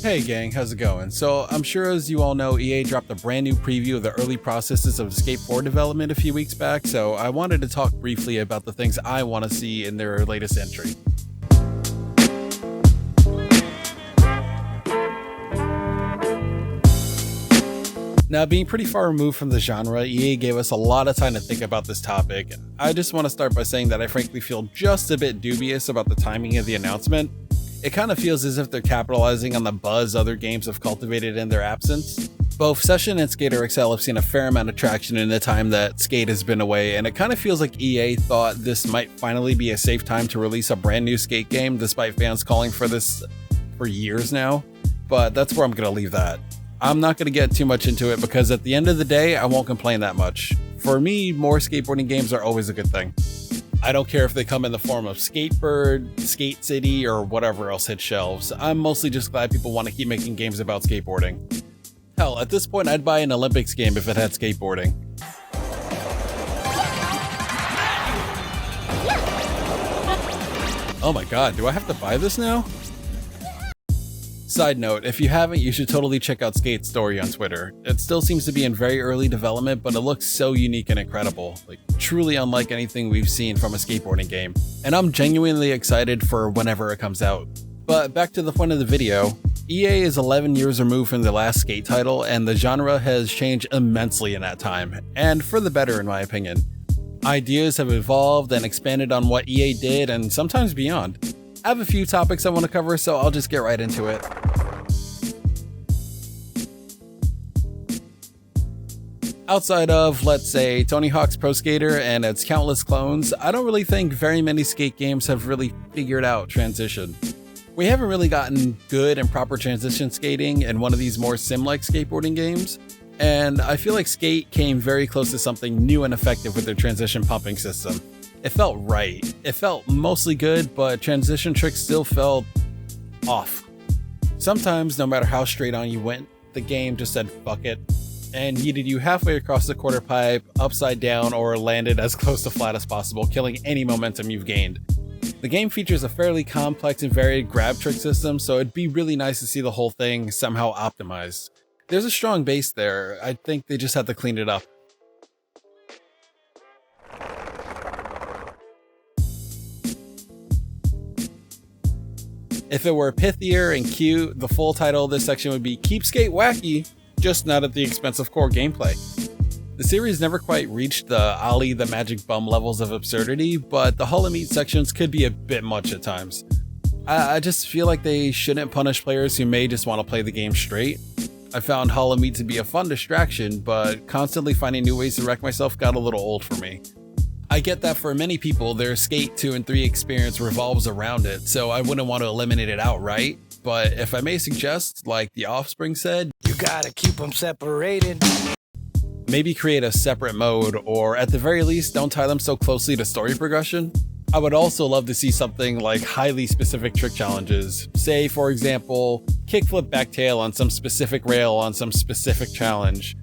Hey gang, how's it going? So I'm sure as you all know, EA dropped a brand new preview of the early processes of Skate 4 development a few weeks back, so I wanted to talk briefly about the things I want to see in their latest entry. Now, being pretty far removed from the genre, EA gave us a lot of time to think about this topic. I just want to start by saying that I frankly feel just a bit dubious about the timing of the announcement. It kind of feels as if they're capitalizing on the buzz other games have cultivated in their absence. Both Session and Skater XL have seen a fair amount of traction in the time that Skate has been away, and it kind of feels like EA thought this might finally be a safe time to release a brand new Skate game, despite fans calling for this for years now. But that's where I'm going to leave that. I'm not going to get too much into it because at the end of the day, I won't complain that much. For me, more skateboarding games are always a good thing. I don't care if they come in the form of Skatebird, Skate City, or whatever else hits shelves. I'm mostly just glad people want to keep making games about skateboarding. Hell, at this point, I'd buy an Olympics game if it had skateboarding. Oh my god, do I have to buy this now? Side note, if you haven't, you should totally check out Skate's story on Twitter. It still seems to be in very early development, but it looks so unique and incredible. Like, truly unlike anything we've seen from a skateboarding game. And I'm genuinely excited for whenever it comes out. But back to the point of the video, EA is 11 years removed from the last Skate title, and the genre has changed immensely in that time, and for the better in my opinion. Ideas have evolved and expanded on what EA did, and sometimes beyond. I have a few topics I want to cover, so I'll just get right into it. Outside of, let's say, Tony Hawk's Pro Skater and its countless clones, I don't really think very many skate games have really figured out transition. We haven't really gotten good and proper transition skating in one of these more sim-like skateboarding games, and I feel like Skate came very close to something new and effective with their transition pumping system. It felt right. It felt mostly good, but transition tricks still felt off. Sometimes, no matter how straight on you went, the game just said fuck it, and yeeted you halfway across the quarter pipe, upside down, or landed as close to flat as possible, killing any momentum you've gained. The game features a fairly complex and varied grab trick system, so it'd be really nice to see the whole thing somehow optimized. There's a strong base there, I think they just have to clean it up. If it were pithier and cute, the full title of this section would be Keep Skate Wacky, just not at the expense of core gameplay. The series never quite reached the Ollie the Magic Bum levels of absurdity, but the Hull and Meat sections could be a bit much at times. I just feel like they shouldn't punish players who may just want to play the game straight. I found Hull and Meat to be a fun distraction, but constantly finding new ways to wreck myself got a little old for me. I get that for many people, their Skate 2 and 3 experience revolves around it, so I wouldn't want to eliminate it outright, but if I may suggest, like The Offspring said, you gotta keep them separated. Maybe create a separate mode, or at the very least, don't tie them so closely to story progression. I would also love to see something like highly specific trick challenges. Say, for example, kickflip backtail on some specific rail on some specific challenge.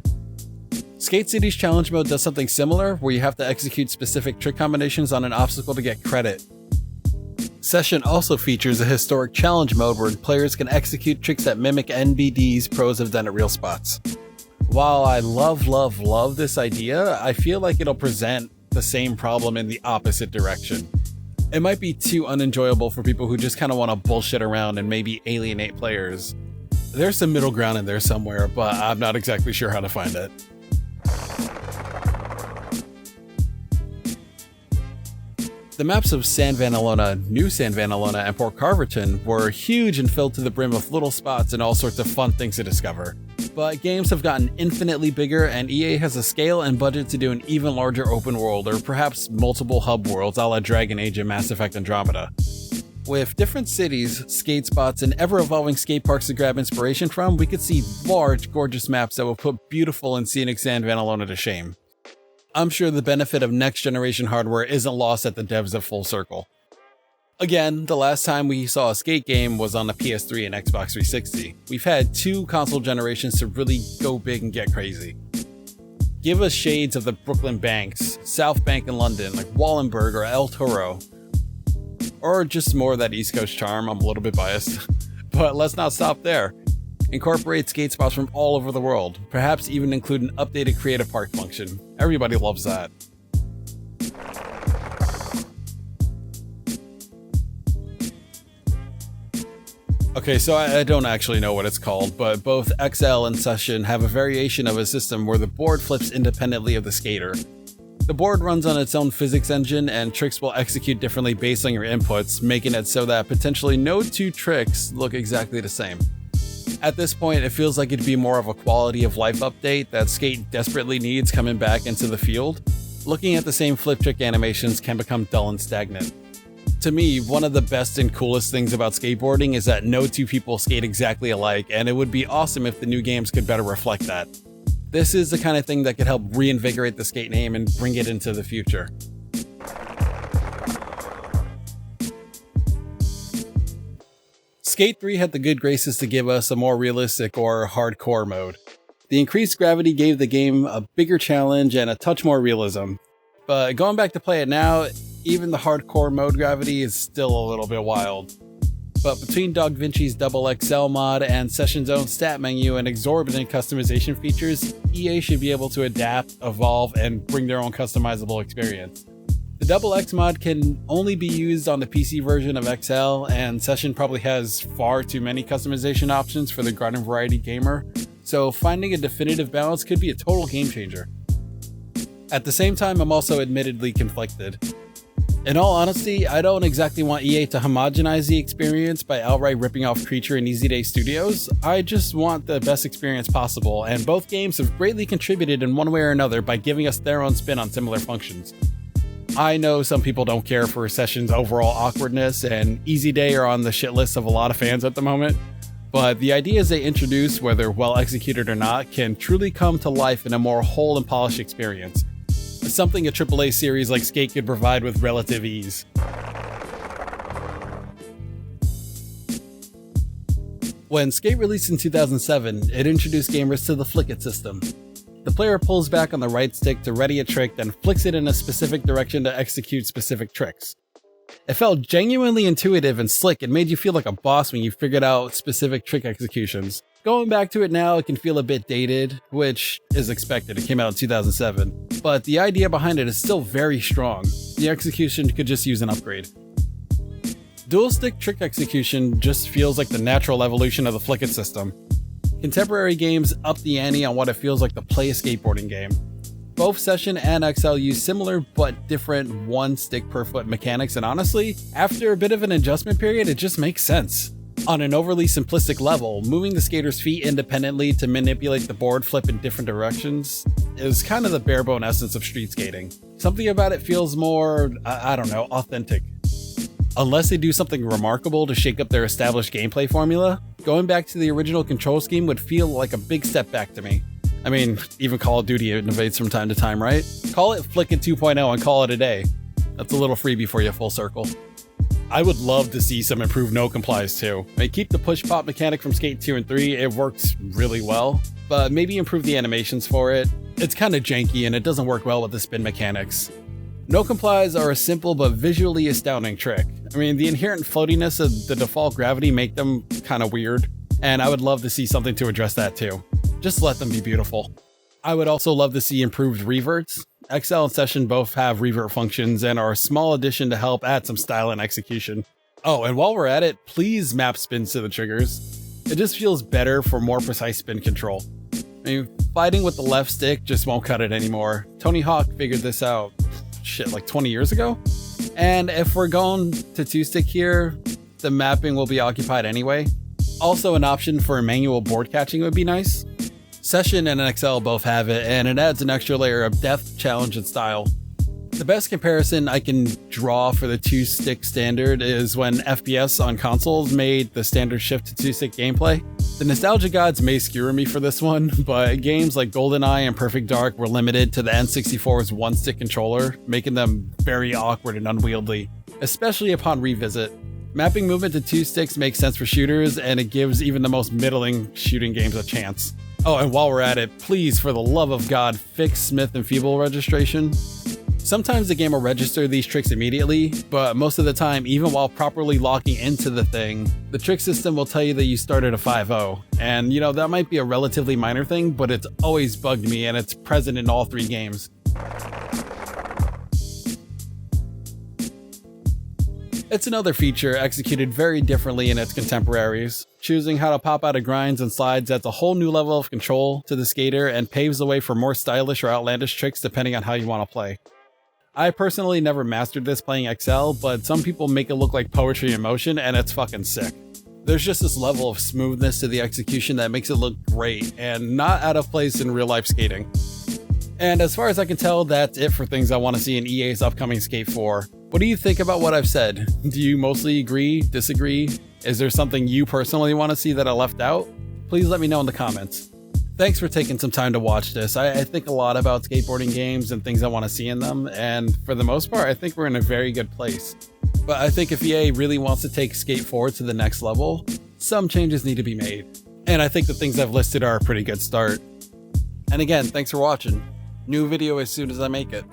Skate City's challenge mode does something similar, where you have to execute specific trick combinations on an obstacle to get credit. Session also features a historic challenge mode where players can execute tricks that mimic NBDs pros have done at real spots. While I love this idea, I feel like it'll present the same problem in the opposite direction. It might be too unenjoyable for people who just kind of want to bullshit around and maybe alienate players. There's some middle ground in there somewhere, but I'm not exactly sure how to find it. The maps of San Vanalona, New San Vanalona, and Port Carverton were huge and filled to the brim with little spots and all sorts of fun things to discover. But games have gotten infinitely bigger, and EA has the scale and budget to do an even larger open world, or perhaps multiple hub worlds a la Dragon Age and Mass Effect Andromeda. With different cities, skate spots, and ever-evolving skate parks to grab inspiration from, we could see large, gorgeous maps that will put beautiful and scenic San Vanalona to shame. I'm sure the benefit of next-generation hardware isn't lost at the devs of Full Circle. Again, the last time we saw a skate game was on the PS3 and Xbox 360. We've had 2 console generations to really go big and get crazy. Give us shades of the Brooklyn Banks, South Bank in London, like Wallenberg or El Toro. Or just more of that East Coast charm, I'm a little bit biased. But let's not stop there. Incorporate skate spots from all over the world, perhaps even include an updated creative park function. Everybody loves that. Okay, so I don't actually know what it's called, but both XL and Session have a variation of a system where the board flips independently of the skater. The board runs on its own physics engine, and tricks will execute differently based on your inputs, making it so that potentially no two tricks look exactly the same. At this point, it feels like it'd be more of a quality of life update that skate desperately needs coming back into the field. Looking at the same flip trick animations can become dull and stagnant. To me, one of the best and coolest things about skateboarding is that no two people skate exactly alike, and it would be awesome if the new games could better reflect that. This is the kind of thing that could help reinvigorate the skate name and bring it into the future. Skate 3 had the good graces to give us a more realistic or hardcore mode. The increased gravity gave the game a bigger challenge and a touch more realism. But going back to play it now, even the hardcore mode gravity is still a little bit wild. But between Dog Vinci's Double XL mod and Session's own stat menu and exorbitant customization features, EA should be able to adapt, evolve, and bring their own customizable experience. The Double X mod can only be used on the PC version of XL, and Session probably has far too many customization options for the garden variety gamer, so finding a definitive balance could be a total game changer. At the same time, I'm also admittedly conflicted. In all honesty, I don't exactly want EA to homogenize the experience by outright ripping off Creature and Easy Day Studios. I just want the best experience possible, and both games have greatly contributed in one way or another by giving us their own spin on similar functions. I know some people don't care for Session's overall awkwardness, and Easy Day are on the shit list of a lot of fans at the moment, but the ideas they introduce, whether well executed or not, can truly come to life in a more whole and polished experience. Something a AAA series like Skate could provide with relative ease. When Skate released in 2007, it introduced gamers to the Flick It system. The player pulls back on the right stick to ready a trick, then flicks it in a specific direction to execute specific tricks. It felt genuinely intuitive and slick and made you feel like a boss when you figured out specific trick executions. Going back to it now, it can feel a bit dated, which is expected. It came out in 2007. But the idea behind it is still very strong. The execution could just use an upgrade. Dual stick trick execution just feels like the natural evolution of the Flick It system. Contemporary games up the ante on what it feels like to play a skateboarding game. Both Session and XL use similar but different one stick per foot mechanics, and honestly, after a bit of an adjustment period, it just makes sense. On an overly simplistic level, moving the skater's feet independently to manipulate the board flip in different directions is kind of the bare bone essence of street skating. Something about it feels more, authentic. Unless they do something remarkable to shake up their established gameplay formula, going back to the original control scheme would feel like a big step back to me. I mean, even Call of Duty innovates from time to time, right? Call it Flick It 2.0 and call it a day. That's a little freebie for you, full circle. I would love to see some improved no complies too. Keep the push pop mechanic from Skate 2 and 3, it works really well, but maybe improve the animations for it. It's kind of janky and it doesn't work well with the spin mechanics. No complies are a simple but visually astounding trick. The inherent floatiness of the default gravity make them kind of weird, and I would love to see something to address that too. Just let them be beautiful. I would also love to see improved reverts. XL and Session both have revert functions and are a small addition to help add some style and execution. Oh, and while we're at it, please map spins to the triggers. It just feels better for more precise spin control. Fighting with the left stick just won't cut it anymore. Tony Hawk figured this out, like 20 years ago? And if we're going to two-stick here, the mapping will be occupied anyway. Also, an option for manual board catching would be nice. Session and XL both have it, and it adds an extra layer of depth, challenge, and style. The best comparison I can draw for the two-stick standard is when FPS on consoles made the standard shift to two-stick gameplay. The nostalgia gods may skewer me for this one, but games like GoldenEye and Perfect Dark were limited to the N64's one-stick controller, making them very awkward and unwieldy, especially upon revisit. Mapping movement to two sticks makes sense for shooters, and it gives even the most middling shooting games a chance. Oh, and while we're at it, please, for the love of God, fix Smith and Feeble registration. Sometimes the game will register these tricks immediately, but most of the time, even while properly locking into the thing, the trick system will tell you that you started a 5-0. And that might be a relatively minor thing, but it's always bugged me and it's present in all 3 games. It's another feature executed very differently in its contemporaries. Choosing how to pop out of grinds and slides adds a whole new level of control to the skater and paves the way for more stylish or outlandish tricks depending on how you want to play. I personally never mastered this playing XL, but some people make it look like poetry in motion and it's fucking sick. There's just this level of smoothness to the execution that makes it look great and not out of place in real life skating. And as far as I can tell, that's it for things I want to see in EA's upcoming Skate 4. What do you think about what I've said? Do you mostly agree, disagree? Is there something you personally want to see that I left out? Please let me know in the comments. Thanks for taking some time to watch this. I think a lot about skateboarding games and things I want to see in them, and for the most part, I think we're in a very good place. But I think if EA really wants to take Skate 4 to the next level, some changes need to be made. And I think the things I've listed are a pretty good start. And again, thanks for watching. New video as soon as I make it.